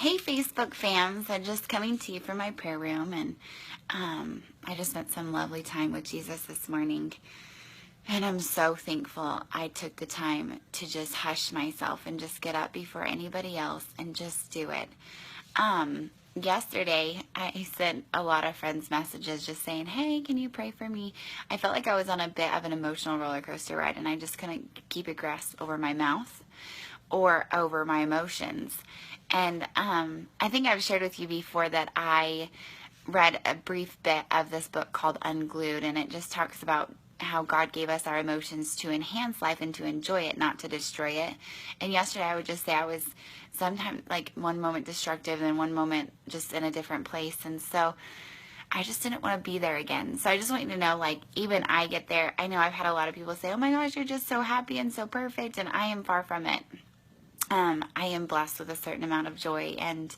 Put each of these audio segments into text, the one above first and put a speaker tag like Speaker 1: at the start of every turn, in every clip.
Speaker 1: Hey Facebook fams, I'm just coming to you from my prayer room, and I just spent some lovely time with Jesus this morning, and I'm so thankful I took the time to just hush myself and just get up before anybody else and just do it. Yesterday I sent a lot of friends messages just saying, hey, can you pray for me? I felt like I was on a bit of an emotional roller coaster ride, and I just couldn't keep a grasp over my mouth or over my emotions. And I think I've shared with you before that I read a brief bit of this book called Unglued, and it just talks about how God gave us our emotions to enhance life and to enjoy it, not to destroy it. And yesterday I would just say I was sometimes like one moment destructive and one moment just in a different place. And so I just didn't want to be there again. So I just want you to know, like, even I get there. I know I've had a lot of people say, oh my gosh, you're just so happy and so perfect. And I am far from it. I am blessed with a certain amount of joy, and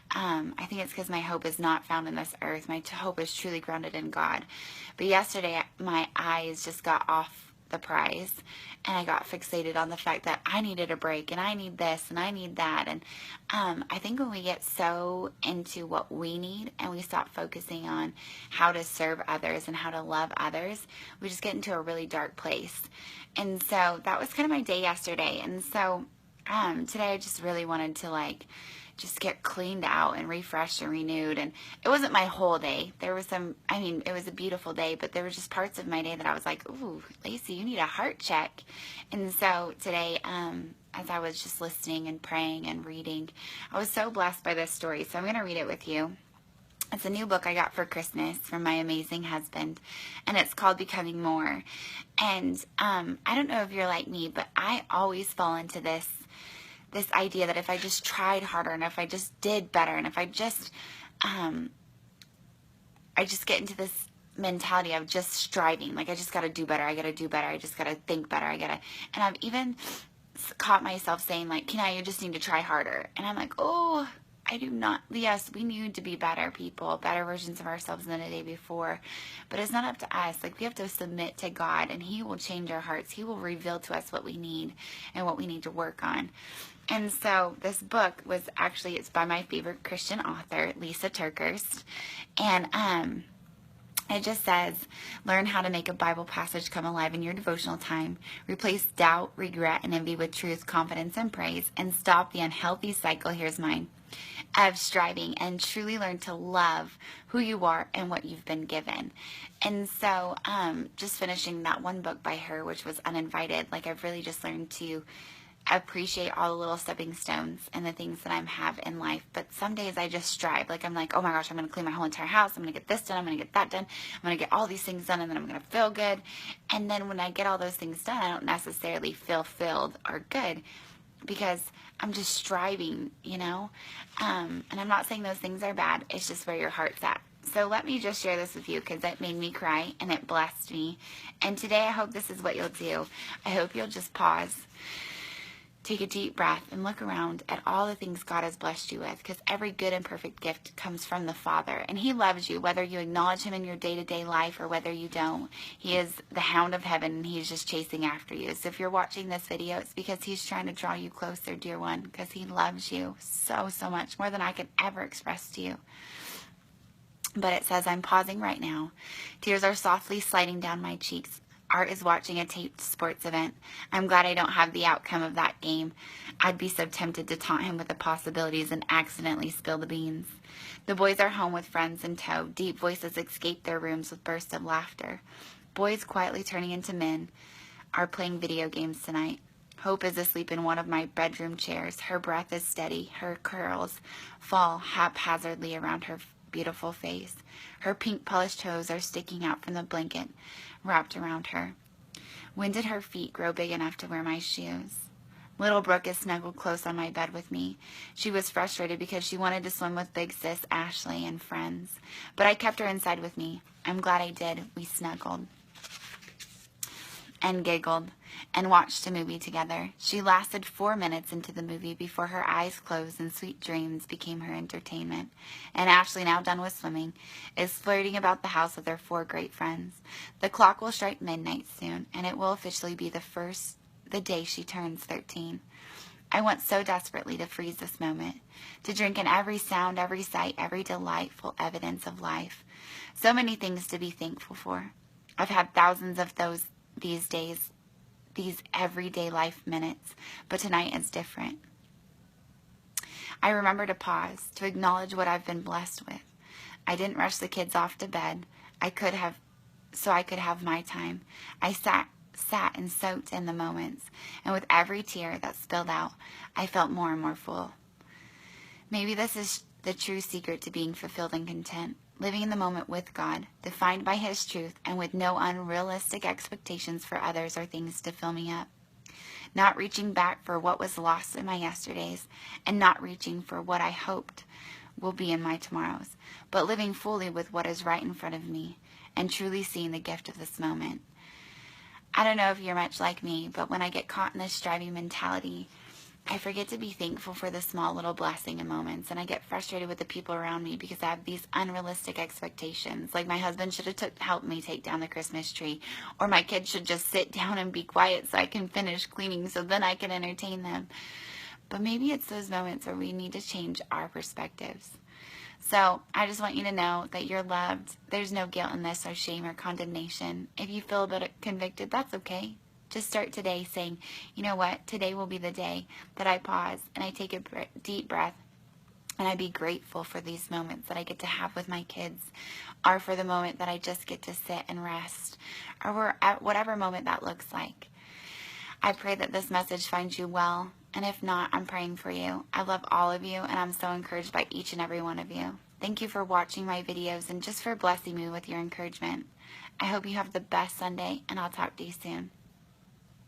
Speaker 1: I think it's because my hope is not found in this earth. My hope is truly grounded in God. But yesterday, my eyes just got off the prize, and I got fixated on the fact that I needed a break, and I need this, and I need that. And I think when we get so into what we need, and we stop focusing on how to serve others and how to love others, we just get into a really dark place. And so that was kind of my day yesterday. And so today I just really wanted to just get cleaned out and refreshed and renewed. And it wasn't my whole day. There was it was a beautiful day, but there were just parts of my day that I was like, ooh, Lacey, you need a heart check. And so today, as I was just listening and praying and reading, I was so blessed by this story. So I'm going to read it with you. It's a new book I got for Christmas from my amazing husband, and it's called Becoming More. And I don't know if you're like me, but I always fall into this idea that if I just tried harder and if I just did better and if I just get into this mentality of just striving, like I just got to do better, I got to do better, I just got to think better, and I've even caught myself saying like, Kenai, you just need to try harder. And I'm like, oh, I do not. Yes, we need to be better people, better versions of ourselves than the day before. But it's not up to us. Like, we have to submit to God, and He will change our hearts. He will reveal to us what we need and what we need to work on. And so this book it's by my favorite Christian author, Lysa TerKeurst. And it just says, learn how to make a Bible passage come alive in your devotional time. Replace doubt, regret, and envy with truth, confidence, and praise. And stop the unhealthy cycle, here's mine, of striving, and truly learn to love who you are and what you've been given. And so just finishing that one book by her, which was Uninvited, like I've really just learned to appreciate all the little stepping stones and the things that I have in life. But some days I just strive. Like I'm like, oh my gosh, I'm going to clean my whole entire house. I'm going to get this done. I'm going to get that done. I'm going to get all these things done, and then I'm going to feel good. And then when I get all those things done, I don't necessarily feel filled or good because I'm just striving, and I'm not saying those things are bad. It's just where your heart's at. So let me just share this with you because it made me cry and it blessed me. And today I hope this is what you'll do. I hope you'll just pause, take a deep breath, and look around at all the things God has blessed you with, because every good and perfect gift comes from the Father, and He loves you, whether you acknowledge Him in your day-to-day life or whether you don't. He is the hound of heaven, and He's just chasing after you. So if you're watching this video, it's because He's trying to draw you closer, dear one, because He loves you so, so much, more than I could ever express to you. But it says, I'm pausing right now. Tears are softly sliding down my cheeks. Art is watching a taped sports event. I'm glad I don't have the outcome of that game. I'd be so tempted to taunt him with the possibilities and accidentally spill the beans. The boys are home with friends in tow. Deep voices escape their rooms with bursts of laughter. Boys quietly turning into men are playing video games tonight. Hope is asleep in one of my bedroom chairs. Her breath is steady. Her curls fall haphazardly around her beautiful face. Her pink polished toes are sticking out from the blanket wrapped around her. When did her feet grow big enough to wear my shoes? Little Brooke is snuggled close on my bed with me. She was frustrated because she wanted to swim with big sis Ashley and friends, but I kept her inside with me. I'm glad I did. We snuggled and giggled and watched a movie together. She lasted 4 minutes into the movie before her eyes closed and sweet dreams became her entertainment. And Ashley, now done with swimming, is flirting about the house with her 4 great friends. The clock will strike midnight soon, and it will officially be the day she turns 13. I want so desperately to freeze this moment, to drink in every sound, every sight, every delightful evidence of life. So many things to be thankful for. I've had thousands of these days, these everyday life minutes, but tonight is different. I remember to pause, to acknowledge what I've been blessed with. I didn't rush the kids off to bed. So I could have my time. I sat and soaked in the moments, and with every tear that spilled out, I felt more and more full. Maybe this is the true secret to being fulfilled and content, living in the moment with God, defined by His truth, and with no unrealistic expectations for others or things to fill me up. Not reaching back for what was lost in my yesterdays, and not reaching for what I hoped will be in my tomorrows, but living fully with what is right in front of me, and truly seeing the gift of this moment. I don't know if you're much like me, but when I get caught in this striving mentality, I forget to be thankful for the small little blessing and moments, and I get frustrated with the people around me because I have these unrealistic expectations. Like my husband should have helped me take down the Christmas tree, or my kids should just sit down and be quiet so I can finish cleaning so then I can entertain them. But maybe it's those moments where we need to change our perspectives. So I just want you to know that you're loved. There's no guilt in this or shame or condemnation. If you feel a bit convicted, that's okay. Just start today saying, you know what, today will be the day that I pause and I take a deep breath and I be grateful for these moments that I get to have with my kids, or for the moment that I just get to sit and rest, or at whatever moment that looks like. I pray that this message finds you well, and if not, I'm praying for you. I love all of you, and I'm so encouraged by each and every one of you. Thank you for watching my videos and just for blessing me with your encouragement. I hope you have the best Sunday, and I'll talk to you soon.